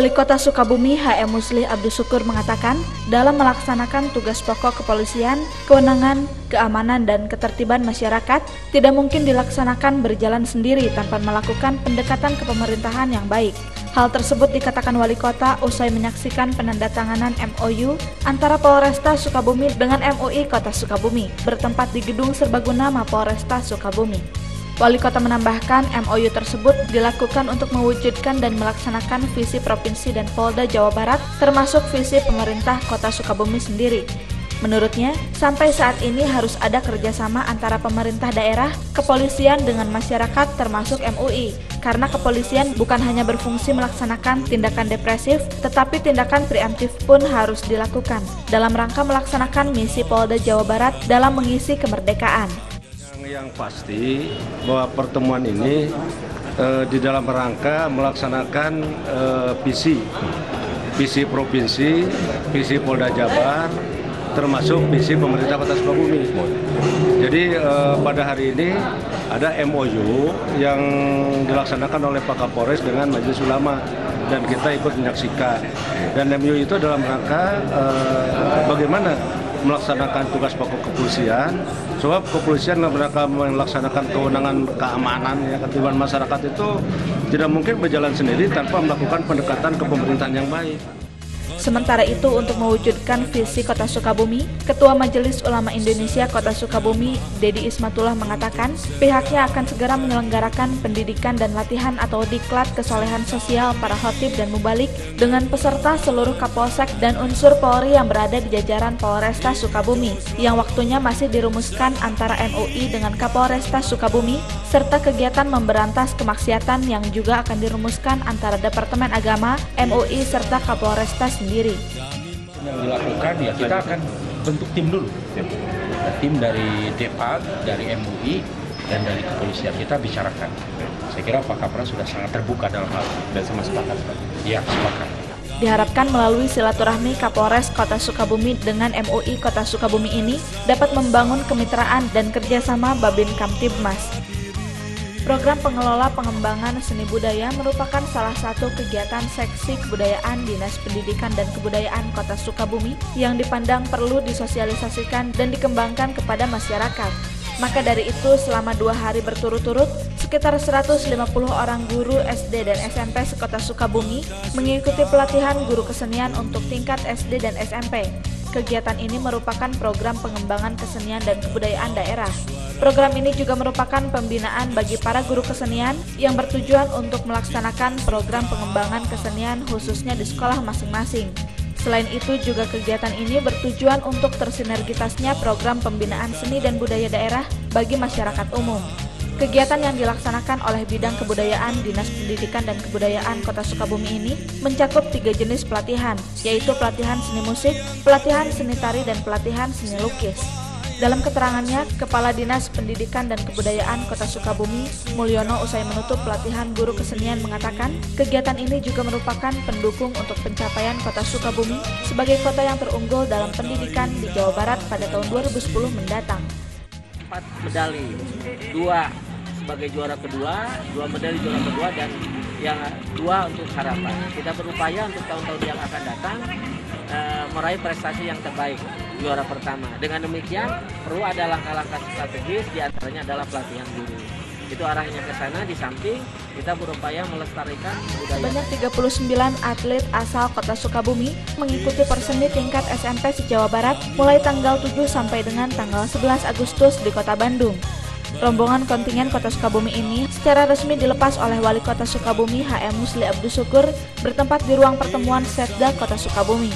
Wali Kota Sukabumi HM Muslih Abdus Syukur mengatakan, dalam melaksanakan tugas pokok kepolisian, kewenangan, keamanan, dan ketertiban masyarakat tidak mungkin dilaksanakan berjalan sendiri tanpa melakukan pendekatan kepemerintahan yang baik. Hal tersebut dikatakan Wali Kota usai menyaksikan penandatanganan MOU antara Polresta Sukabumi dengan MUI Kota Sukabumi bertempat di Gedung Serbaguna Mapolresta Sukabumi. Wali Kota menambahkan MOU tersebut dilakukan untuk mewujudkan dan melaksanakan visi Provinsi dan Polda Jawa Barat termasuk visi pemerintah Kota Sukabumi sendiri. Menurutnya, sampai saat ini harus ada kerjasama antara pemerintah daerah, kepolisian dengan masyarakat termasuk MUI. Karena kepolisian bukan hanya berfungsi melaksanakan tindakan depresif, tetapi tindakan preemptif pun harus dilakukan dalam rangka melaksanakan misi Polda Jawa Barat dalam mengisi kemerdekaan. Yang pasti bahwa pertemuan ini di dalam rangka melaksanakan visi provinsi, visi Polda Jabar, termasuk visi pemerintah Kota Sukabumi. Jadi pada hari ini ada MOU yang dilaksanakan oleh Pak Kapolres dengan Majelis Ulama dan kita ikut menyaksikan. Dan MOU itu dalam rangka bagaimana melaksanakan tugas pokok kepolisian, sebab kepolisian dalam rangka melaksanakan kewenangan keamanan ya ketertiban masyarakat itu tidak mungkin berjalan sendiri tanpa melakukan pendekatan ke pemerintahan yang baik. Sementara itu, untuk mewujudkan visi Kota Sukabumi, Ketua Majelis Ulama Indonesia Kota Sukabumi, Dedi Ismatullah mengatakan, pihaknya akan segera menyelenggarakan pendidikan dan latihan atau diklat kesolehan sosial para khotib dan mubalik dengan peserta seluruh Kapolsek dan unsur Polri yang berada di jajaran Polresta Sukabumi, yang waktunya masih dirumuskan antara MUI dengan Kapolresta Sukabumi, serta kegiatan memberantas kemaksiatan yang juga akan dirumuskan antara Departemen Agama, MUI, serta Kapolresta sendiri. Yang dilakukan ya kita akan bentuk tim dulu, tim dari Depag, dari MUI, dan dari kepolisian kita bicarakan. Saya kira Pak Kapolres sudah sangat terbuka dalam hal dan sama sepakat. Ya, sepakat. Diharapkan melalui silaturahmi Kapolres Kota Sukabumi dengan MUI Kota Sukabumi ini dapat membangun kemitraan dan kerjasama Babin Kamtibmas. Program Pengelola Pengembangan Seni Budaya merupakan salah satu kegiatan seksi kebudayaan Dinas Pendidikan dan Kebudayaan Kota Sukabumi yang dipandang perlu disosialisasikan dan dikembangkan kepada masyarakat. Maka dari itu, selama 2 hari berturut-turut, sekitar 150 orang guru SD dan SMP sekota Sukabumi mengikuti pelatihan guru kesenian untuk tingkat SD dan SMP. Kegiatan ini merupakan program pengembangan kesenian dan kebudayaan daerah. Program ini juga merupakan pembinaan bagi para guru kesenian yang bertujuan untuk melaksanakan program pengembangan kesenian khususnya di sekolah masing-masing. Selain itu juga kegiatan ini bertujuan untuk tersinergitasnya program pembinaan seni dan budaya daerah bagi masyarakat umum. Kegiatan yang dilaksanakan oleh Bidang Kebudayaan Dinas Pendidikan dan Kebudayaan Kota Sukabumi ini mencakup 3 jenis pelatihan, yaitu pelatihan seni musik, pelatihan seni tari, dan pelatihan seni lukis. Dalam keterangannya, Kepala Dinas Pendidikan dan Kebudayaan Kota Sukabumi, Mulyono, usai menutup pelatihan guru kesenian mengatakan, kegiatan ini juga merupakan pendukung untuk pencapaian Kota Sukabumi sebagai kota yang terunggul dalam pendidikan di Jawa Barat pada tahun 2010 mendatang. 4 medali, 2 sebagai juara kedua, 2 medali juara kedua, dan yang 2 untuk harapan. Kita berupaya untuk tahun-tahun yang akan datang meraih prestasi yang terbaik, juara pertama. Dengan demikian perlu ada langkah-langkah strategis, diantaranya adalah pelatihan guru. Itu arahnya ke sana, di samping kita berupaya melestarikan budaya. Sebanyak 39 atlet asal Kota Sukabumi mengikuti perseni tingkat SMP se-Jawa Barat mulai tanggal 7 sampai dengan tanggal 11 Agustus di Kota Bandung. Rombongan kontingen Kota Sukabumi ini secara resmi dilepas oleh Wali Kota Sukabumi HM Muslih Abdus Syukur bertempat di ruang pertemuan Setda Kota Sukabumi.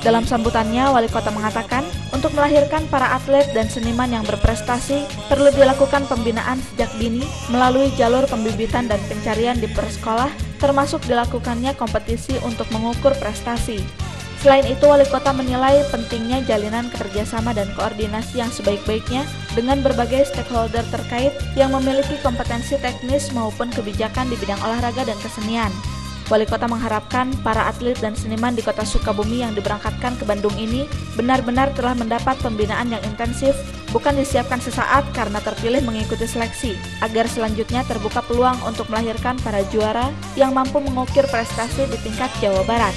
Dalam sambutannya, Wali Kota mengatakan, untuk melahirkan para atlet dan seniman yang berprestasi, perlu dilakukan pembinaan sejak dini melalui jalur pembibitan dan pencarian di persekolah, termasuk dilakukannya kompetisi untuk mengukur prestasi. Selain itu, Wali Kota menilai pentingnya jalinan kerjasama dan koordinasi yang sebaik-baiknya dengan berbagai stakeholder terkait yang memiliki kompetensi teknis maupun kebijakan di bidang olahraga dan kesenian. Wali Kota mengharapkan para atlet dan seniman di Kota Sukabumi yang diberangkatkan ke Bandung ini benar-benar telah mendapat pembinaan yang intensif, bukan disiapkan sesaat karena terpilih mengikuti seleksi, agar selanjutnya terbuka peluang untuk melahirkan para juara yang mampu mengukir prestasi di tingkat Jawa Barat.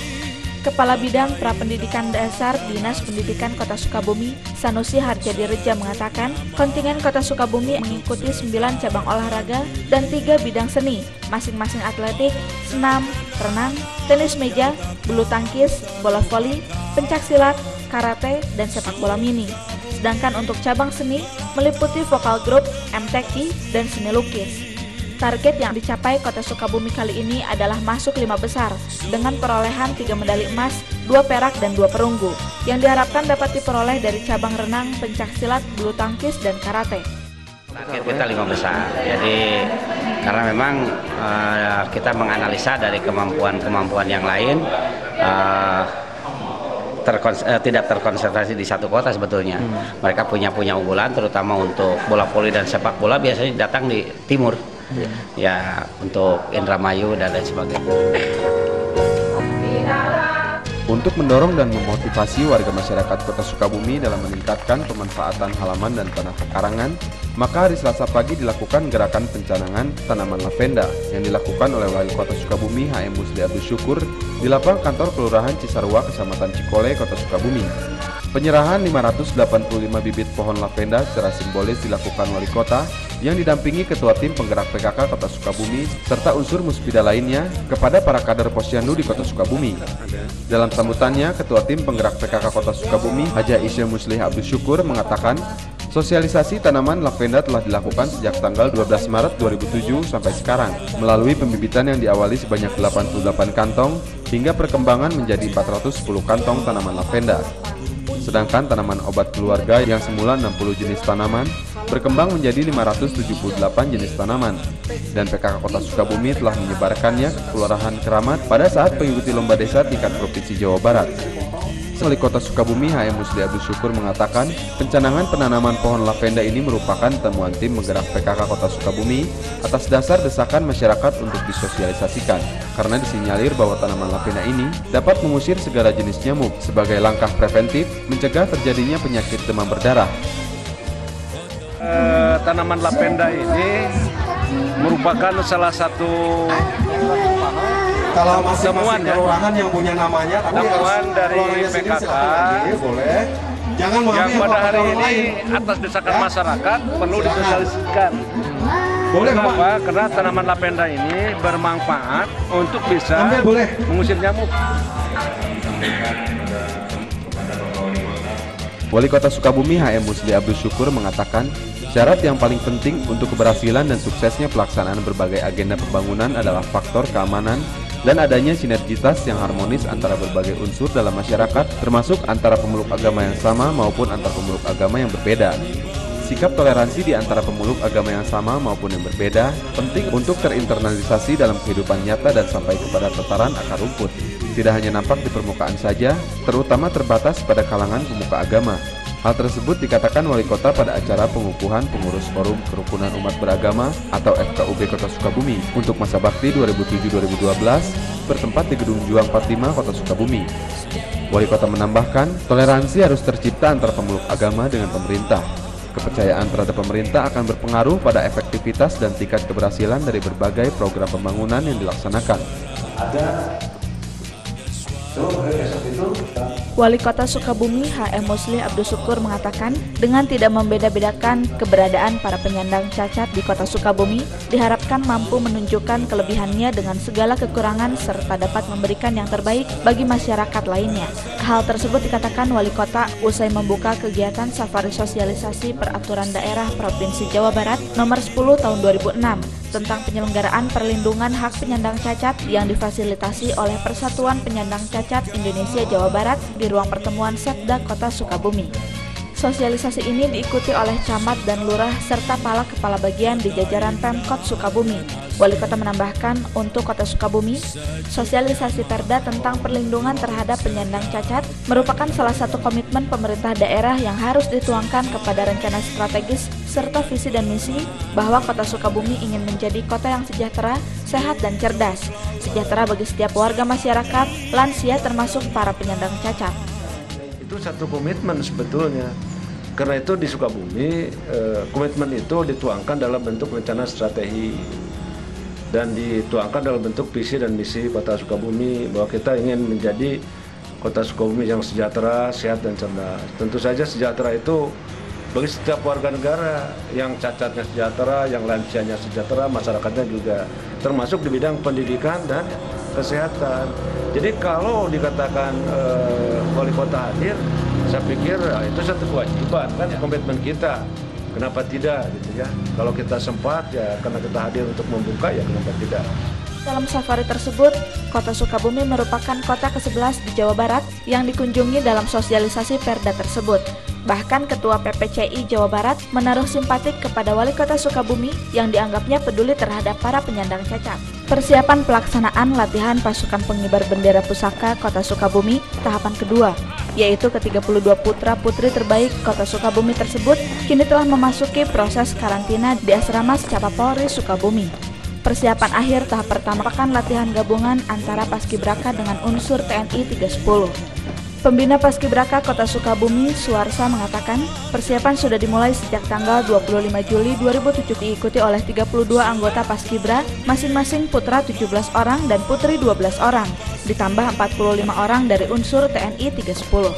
Kepala Bidang Prapendidikan Dasar Dinas Pendidikan Kota Sukabumi, Sanusi Harjadireja mengatakan, kontingen Kota Sukabumi mengikuti 9 cabang olahraga dan 3 bidang seni, masing-masing atletik, senam, renang, tenis meja, bulu tangkis, bola voli, pencaksilat, karate, dan sepak bola mini. Sedangkan untuk cabang seni meliputi vokal grup, MTQ, dan seni lukis. Target yang dicapai Kota Sukabumi kali ini adalah masuk 5 besar dengan perolehan 3 medali emas, 2 perak, dan 2 perunggu yang diharapkan dapat diperoleh dari cabang renang, pencaksilat, bulu tangkis, dan karate. Target kita 5 besar, jadi karena memang kita menganalisa dari kemampuan-kemampuan yang lain, tidak terkonsentrasi di satu kota sebetulnya. Mereka punya unggulan, terutama untuk bola voli dan sepak bola biasanya datang di timur, ya untuk Indramayu dan lain sebagainya. Untuk mendorong dan memotivasi warga masyarakat Kota Sukabumi dalam meningkatkan pemanfaatan halaman dan tanah pekarangan, maka hari Selasa pagi dilakukan gerakan pencanangan tanaman lavenda yang dilakukan oleh Wali Kota Sukabumi HM Musli Abdul Syukur di lapang kantor Kelurahan Cisarua, Kecamatan Cikole, Kota Sukabumi. Penyerahan 585 bibit pohon lavenda secara simbolis dilakukan Wali Kota yang didampingi Ketua Tim Penggerak PKK Kota Sukabumi serta unsur muspida lainnya kepada para kader Posyandu di Kota Sukabumi. Dalam sambutannya, Ketua Tim Penggerak PKK Kota Sukabumi Haja Isya Muslih Abdul Syukur mengatakan, sosialisasi tanaman lavenda telah dilakukan sejak tanggal 12 Maret 2007 sampai sekarang melalui pembibitan yang diawali sebanyak 88 kantong hingga perkembangan menjadi 410 kantong tanaman lavenda. Sedangkan tanaman obat keluarga yang semula 60 jenis tanaman berkembang menjadi 578 jenis tanaman, dan PKK Kota Sukabumi telah menyebarkannya ke Kelurahan Keramat pada saat mengikuti lomba desa tingkat Provinsi Jawa Barat. Wali Kota Sukabumi HM Musli Abdul Syukur mengatakan, pencanangan penanaman pohon lavenda ini merupakan temuan tim menggerak PKK Kota Sukabumi atas dasar desakan masyarakat untuk disosialisasikan, karena disinyalir bahwa tanaman lavenda ini dapat mengusir segala jenis nyamuk sebagai langkah preventif mencegah terjadinya penyakit demam berdarah. Tanaman lavenda ini merupakan salah satu kalau masing-masing ya, kelurahan yang punya namanya, tapi temuan dari PKK boleh. Jangan yang pada hari ini atas desakan masyarakat perlu disosialisasikan. Boleh, kenapa? Karena tanaman lavenda ini bermanfaat untuk bisa mengusir nyamuk. Wali Kota Sukabumi HM Musli Abdul Syukur mengatakan, syarat yang paling penting untuk keberhasilan dan suksesnya pelaksanaan berbagai agenda pembangunan adalah faktor keamanan dan adanya sinergitas yang harmonis antara berbagai unsur dalam masyarakat, termasuk antara pemeluk agama yang sama maupun antar pemeluk agama yang berbeda. Sikap toleransi di antara pemeluk agama yang sama maupun yang berbeda penting untuk terinternalisasi dalam kehidupan nyata dan sampai kepada tataran akar rumput. Tidak hanya nampak di permukaan saja, terutama terbatas pada kalangan pemuka agama. Hal tersebut dikatakan Wali Kota pada acara pengukuhan pengurus Forum Kerukunan Umat Beragama atau FKUB Kota Sukabumi untuk masa bakti 2007-2012 bertempat di Gedung Juang 45 Kota Sukabumi. Wali Kota menambahkan, toleransi harus tercipta antara pemeluk agama dengan pemerintah. Kepercayaan terhadap pemerintah akan berpengaruh pada efektivitas dan tingkat keberhasilan dari berbagai program pembangunan yang dilaksanakan. Wali Kota Sukabumi HM Musli Abdul Syukur mengatakan, dengan tidak membeda-bedakan keberadaan para penyandang cacat di Kota Sukabumi, diharapkan mampu menunjukkan kelebihannya dengan segala kekurangan serta dapat memberikan yang terbaik bagi masyarakat lainnya. Hal tersebut dikatakan Wali Kota usai membuka kegiatan safari sosialisasi peraturan daerah Provinsi Jawa Barat nomor 10 tahun 2006 tentang penyelenggaraan perlindungan hak penyandang cacat yang difasilitasi oleh Persatuan Penyandang Cacat Indonesia Jawa Barat di ruang pertemuan Setda Kota Sukabumi. Sosialisasi ini diikuti oleh camat dan lurah serta kepala bagian di jajaran Pemkot Sukabumi. Wali Kota menambahkan, untuk Kota Sukabumi, sosialisasi Perda tentang perlindungan terhadap penyandang cacat merupakan salah satu komitmen pemerintah daerah yang harus dituangkan kepada rencana strategis serta visi dan misi bahwa Kota Sukabumi ingin menjadi kota yang sejahtera, sehat, dan cerdas. Sejahtera bagi setiap warga masyarakat, lansia termasuk para penyandang cacat. Itu satu komitmen sebetulnya. Karena itu di Sukabumi komitmen itu dituangkan dalam bentuk rencana strategi dan dituangkan dalam bentuk visi dan misi Kota Sukabumi bahwa kita ingin menjadi Kota Sukabumi yang sejahtera, sehat dan cerdas. Tentu saja sejahtera itu bagi setiap warga negara, yang cacatnya sejahtera, yang lansianya sejahtera, masyarakatnya juga, termasuk di bidang pendidikan dan kesehatan. Jadi kalau dikatakan wali kota hadir, saya pikir itu satu kewajiban, kan komitmen kita. Kenapa tidak gitu ya? Kalau kita sempat ya karena kita hadir untuk membuka ya kenapa tidak? Dalam safari tersebut, Kota Sukabumi merupakan kota ke-11 di Jawa Barat yang dikunjungi dalam sosialisasi Perda tersebut. Bahkan Ketua PPCI Jawa Barat menaruh simpatik kepada Wali Kota Sukabumi yang dianggapnya peduli terhadap para penyandang cacat. Persiapan pelaksanaan latihan pasukan pengibar bendera pusaka Kota Sukabumi tahapan kedua, yaitu ke-32 putra-putri terbaik Kota Sukabumi tersebut, kini telah memasuki proses karantina di Asrama Secapa Polri Sukabumi. Persiapan akhir tahap pertama akan latihan gabungan antara Paskibraka dengan unsur TNI 310. Pembina Paskibraka Kota Sukabumi, Suarsa, mengatakan persiapan sudah dimulai sejak tanggal 25 Juli 2007 diikuti oleh 32 anggota Paskibra, masing-masing putra 17 orang dan putri 12 orang, ditambah 45 orang dari unsur TNI 310.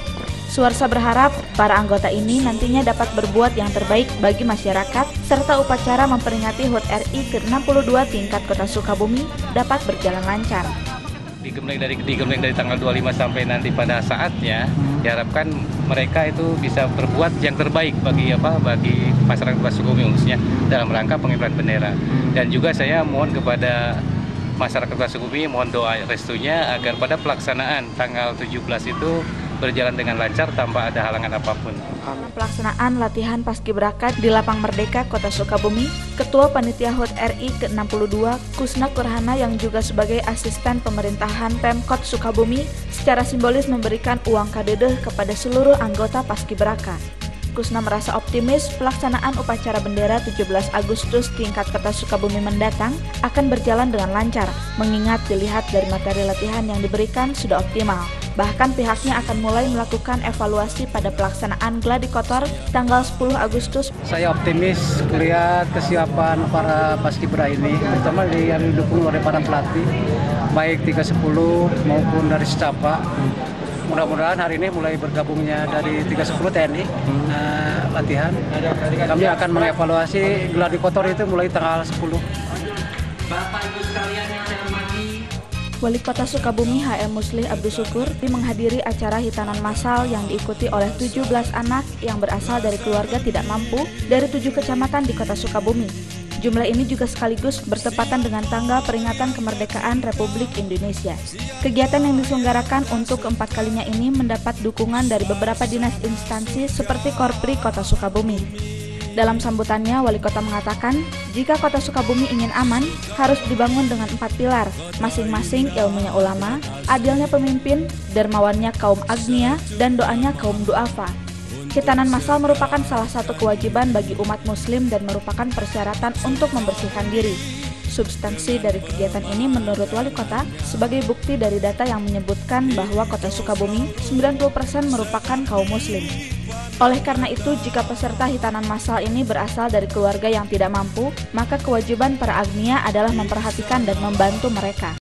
Suarsa berharap para anggota ini nantinya dapat berbuat yang terbaik bagi masyarakat serta upacara memperingati HUT RI ke-62 tingkat Kota Sukabumi dapat berjalan lancar. Digembleng dari tanggal 25 sampai nanti pada saatnya diharapkan mereka itu bisa berbuat yang terbaik bagi masyarakat Kota Sukabumi khususnya dalam rangka pengibaran bendera. Dan juga saya mohon kepada masyarakat Kota Sukabumi mohon doa restunya agar pada pelaksanaan tanggal 17 itu berjalan dengan lancar tanpa ada halangan apapun. Pelaksanaan latihan Paskibraka di Lapang Merdeka Kota Sukabumi, Ketua Panitia HUT RI ke-62 Kusna Kurhana yang juga sebagai asisten pemerintahan Pemkot Sukabumi secara simbolis memberikan uang kadedeh kepada seluruh anggota Paskibraka. Kusna merasa optimis pelaksanaan upacara bendera 17 Agustus tingkat Kota Sukabumi mendatang akan berjalan dengan lancar, mengingat dilihat dari materi latihan yang diberikan sudah optimal. Bahkan pihaknya akan mulai melakukan evaluasi pada pelaksanaan Gladi Kotor tanggal 10 Agustus. Saya optimis melihat kesiapan para Paskibra ini, terutama yang didukung oleh para pelatih, baik 310 maupun dari Secapa. Mudah-mudahan hari ini mulai bergabungnya dari 310 TNI latihan. Kami akan mengevaluasi Gladi Kotor itu mulai tanggal 10. Bapak Ibu sekalian yang saya hormati, Wali Kota Sukabumi HM Muslih Abdul Syukur menghadiri acara hitanan massal yang diikuti oleh 17 anak yang berasal dari keluarga tidak mampu dari 7 kecamatan di Kota Sukabumi. Jumlah ini juga sekaligus bertepatan dengan tanggal peringatan kemerdekaan Republik Indonesia. Kegiatan yang diselenggarakan untuk keempat kalinya ini mendapat dukungan dari beberapa dinas instansi seperti Korpri Kota Sukabumi. Dalam sambutannya, Wali Kota mengatakan, jika Kota Sukabumi ingin aman, harus dibangun dengan 4 pilar, masing-masing ilmunya ulama, adilnya pemimpin, dermawannya kaum agnia, dan doanya kaum duafa. Hitanan massal merupakan salah satu kewajiban bagi umat muslim dan merupakan persyaratan untuk membersihkan diri. Substansi dari kegiatan ini menurut Wali Kota sebagai bukti dari data yang menyebutkan bahwa Kota Sukabumi 90% merupakan kaum muslim. Oleh karena itu, jika peserta hitanan massal ini berasal dari keluarga yang tidak mampu, maka kewajiban para agnia adalah memperhatikan dan membantu mereka.